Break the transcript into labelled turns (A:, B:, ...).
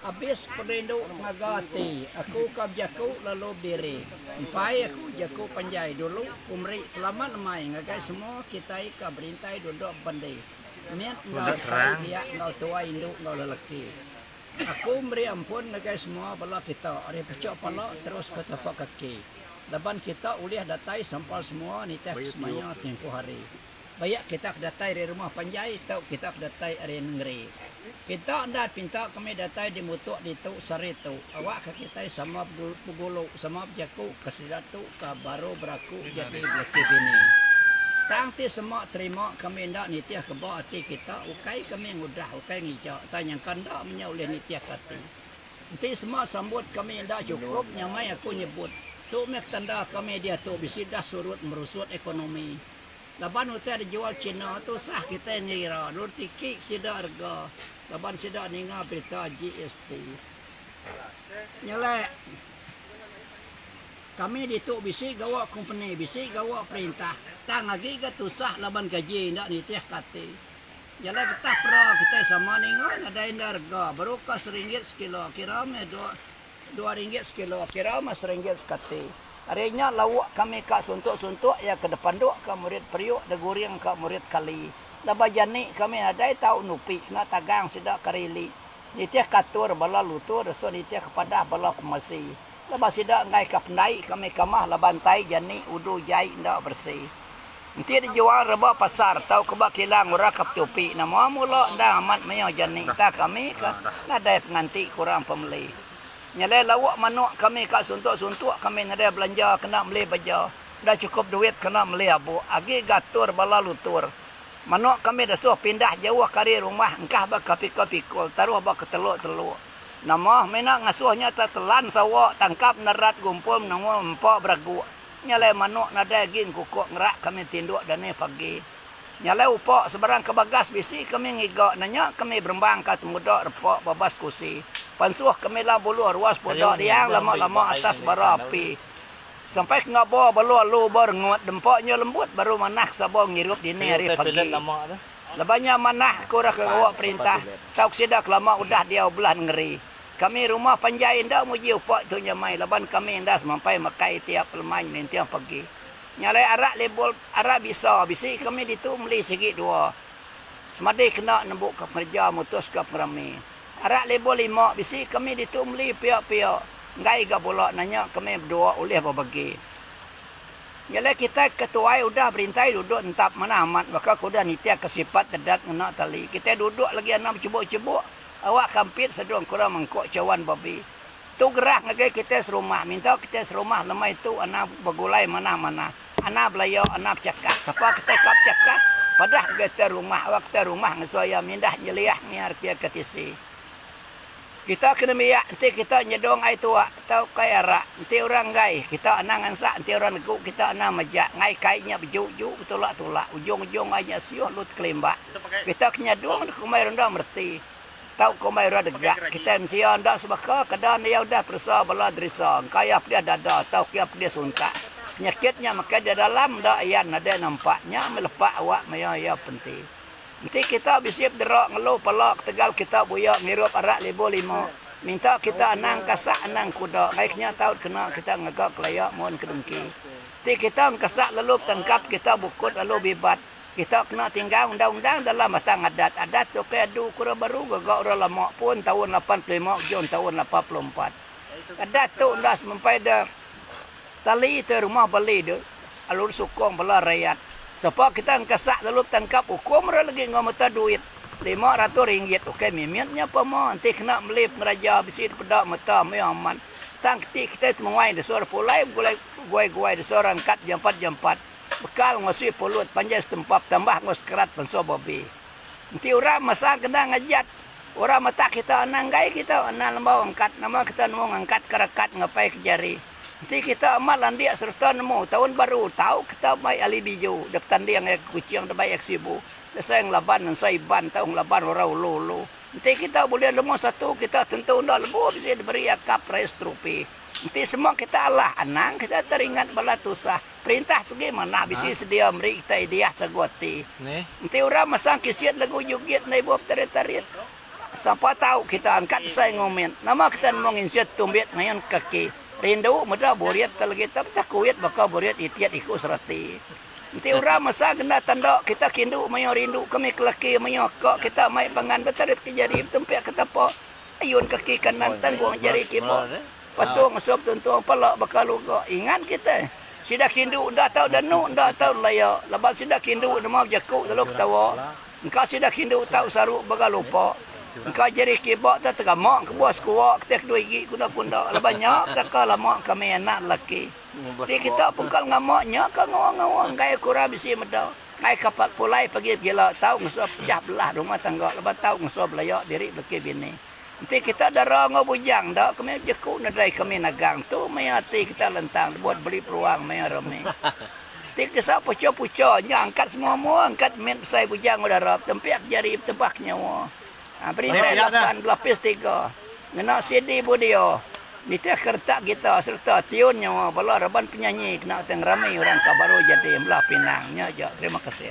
A: Abis perindo ngagati, aku kabjaku lalu diri. Empai aku jaku panjai dulu, umri selamat mai ngagai semua kita ika berintai duduk bandai. Miat ngau sai dia ngau tua induk ngau lelaki. Aku beri ampun ngagai semua bala kita, ada pecah pala terus ke tapak kaki. Laban kita uliah datai sampal semua nitak semuanya tempoh hari. Bayak kita datai dari rumah panjai, tau kita datai dari negeri. Kita anda pinta kami datai di mutuk di tu saritu. Awak ke kita sama pugulu sama jaku kesidatu ke baru beraku jadi belaki bini. Tangti semua terima kami ndak nitiah ke bawah hati kita. Ukai kami ngudah ukai ngijak. Tanya kanda punya oleh nitiah kati. Nanti semua sambut kami ndak cukup nyamai aku nyebut. Tu mek tanda kami dia tu bisidah surut merusut ekonomi. Laban hotel dijual Cina tu sah kita ngira. Nur tikik sida harga. Laban sida ninga berita GST. Nyelek. Kami dituk bisi gawa company, bisi gawa perintah. Tang lagi ke tu sah laban gaji ndak nitiah kati. Nyelek kita pra kita sama ninga ada harga. Baru ka RM1 sekilo. Kira me RM2 sekilo. Kira mas RM1 sekati. Harinya lawak kami kak suntuk-suntuk ya ke depan duk ke murid periuk de guring ke murid kali. Laba jani kami ada tahu nupi kena tagang sidak karili. Nitiah katur bala lutur so nitiah kepada bala pemasi. Laba sidak ngai ke pendai kami kamah labantai jani udu jai ndak bersih. Nanti dijual reba pasar tahu kebak kilang ura kap tupi nama mula ndak amat mayo jani ta kami kan ada penganti kurang pembeli. Nyalai lawak manuk kami kat suntuk-suntuk kami ada belanja kena beli baju. Dah cukup duit kena beli abu. Agi gatur bala lutur. Manuk kami dah suruh pindah jauh kari rumah. Engkah bak pikul-pikul. Taruh bak keteluk-teluk. Nama menak ngasuhnya telan sawak. Tangkap nerat gumpul nama empok beragu. Nyalai manuk nada gin kukuk ngerak kami tinduk dan ni pagi. Nyalai upok sebarang kebagas bisi kami ngigak. Nanya kami berembang kat mudak repok babas kusi. Pansuh kami lah bulu ruas bodoh yang lama-lama atas bara api. Sampai ngabo bulu lu berngut dempaknya lembut baru manah sabong ngirup dini hari pagi. Lebanya manah kurang ke gawak perintah. Tahu sidak lama udah dia belah ngeri. Kami rumah panjai ndak muji upak tu nyamai. Leban kami ndak sampai makai tiap lemai nanti yang pagi. Nyalai arak lebol arak bisa bisi kami ditu beli sikit dua. Semadi kena nembuk ke kerja mutus ke perami. Arak lebol 5 bisi kami ditumli pihak-pihak. Ngai ga bolak nanya kami berdua oleh berbagi. Yalah kita ketuai udah berintai duduk entap mana amat. Maka kuda nitia kesifat tedat ngenak tali. Kita duduk lagi anak cebuk-cebuk. Awak kampit sedung kurang mengkok cawan babi. Tu gerah ngagai kita serumah. Minta kita serumah lemah itu anak bergulai mana-mana. Anak belayau, anak cakap. Siapa kita kap cakap. Padah kita rumah. Awak kita rumah ngesuaya mindah nyeliah niar kia ketisi. Kita kena miyak, nanti kita nyedong air tua, tahu kaya rak, nanti orang gai, kita anang ansak, nanti orang neguk, kita anang majak, ngai kainnya bejuk-juk, tolak-tolak, ujung-ujung aja siuh lut kelembak. Kita kena dong, kumai rendah merti, tahu kumai rendah degak, kita msia ndak sebaka, kadang dia udah persa bala derisa, kaya dia dada, tahu kaya dia suntak. Penyakitnya maka dia dalam ndak ayan ada nampaknya melepak awak maya penting. Nanti kita bisip derak ngeluh palak tegal kita buyak ngirup arak lebo 5. Minta kita anang kasak anang kuda. Baiknya tahu kena kita ngagak kelayak mohon kedengki. Nanti kita kasak lalu tangkap kita bukut lalu bibat. Kita kena tinggal undang-undang dalam batang adat. Adat tu kaya adu kura baru gagak orang lama pun tahun 85 Jun tahun 84. Adat tu ndas mempai dah tali tu rumah beli tu. Alur sukong bela rakyat. Sebab kita angkasak lalu tangkap hukum lagi ngomata duit RM500. Okey mimitnya apa mau nanti kena beli ngeraja bisi pedak mata meyaman. Tang kita menguai de suara pulai guai de seorang kat jam 4 bekal ngosi pulut panjang setempat tambah ngos kerat penso babi. Nanti orang masa kena ngajat. Orang mata kita ananggai kita anang lembau angkat nama kita mau angkat kerakat ngapai ke jari. Nanti kita amal landia serta nemu tahun baru tahu kita mai ali biju daptan dia yang kucing debai eksibu desang laban dan saiban tahu laban orang lolo. Nanti kita boleh nemu satu kita tentu ndak lebu bisa diberi akap rais trupi. Nanti semua kita Allah anang kita teringat bala tusah perintah segi mana bisa sedia beri kita idea segoti. Nanti orang masang kisiat lagu jugit nai buat tarit-tarit. Siapa tahu kita angkat saya ngomen. Nama kita mongin siat tumbet ngayon kaki. Rindu muda buriat kalau kita takuit bakal buriat itiat ikut serati. Nanti orang masa kena tanda kita kindu mayo rindu kami kelaki mayo kok kita mai pangan betarit ke jari tempat kita po. Ayun kaki kanan tanggung jari kipo. Patung sop tuntung pala bakal lugo. Ingat kita. Sida kindu dah tahu danu dah tahu layak. Lepas sida kindu mau jakuk lalu ketawa. Engkau sida kindu tahu saruk bakal lupa. Engkau jadi kibak tak tergamak ke buas kuak ketek dua gigi kuda-kuda. Banyak sekali mak kami anak lelaki. Jadi kita pungkal ngamaknya ke ngawang-ngawang gaya kurang bisi medal. Ngai kapal pulai pergi gila tahu ngesop pecah belah rumah tangga. Lepas tahu ngesop layak diri lelaki bini. Nanti kita darah ngobujang dak kami jekuk nadai kami nagang tu mayati kita lentang buat beli peluang maya rame. Nanti kesap pucuk-pucuk nya angkat semua angkat men sai bujang udara tempiak jari tebaknya wa. Perintah 8 lapis 3. Ngena CD budio. Nitah kertak kita serta tiunnya wa bala reban penyanyi kena teng ramai orang kabaru jadi belah pinangnya je. Terima kasih.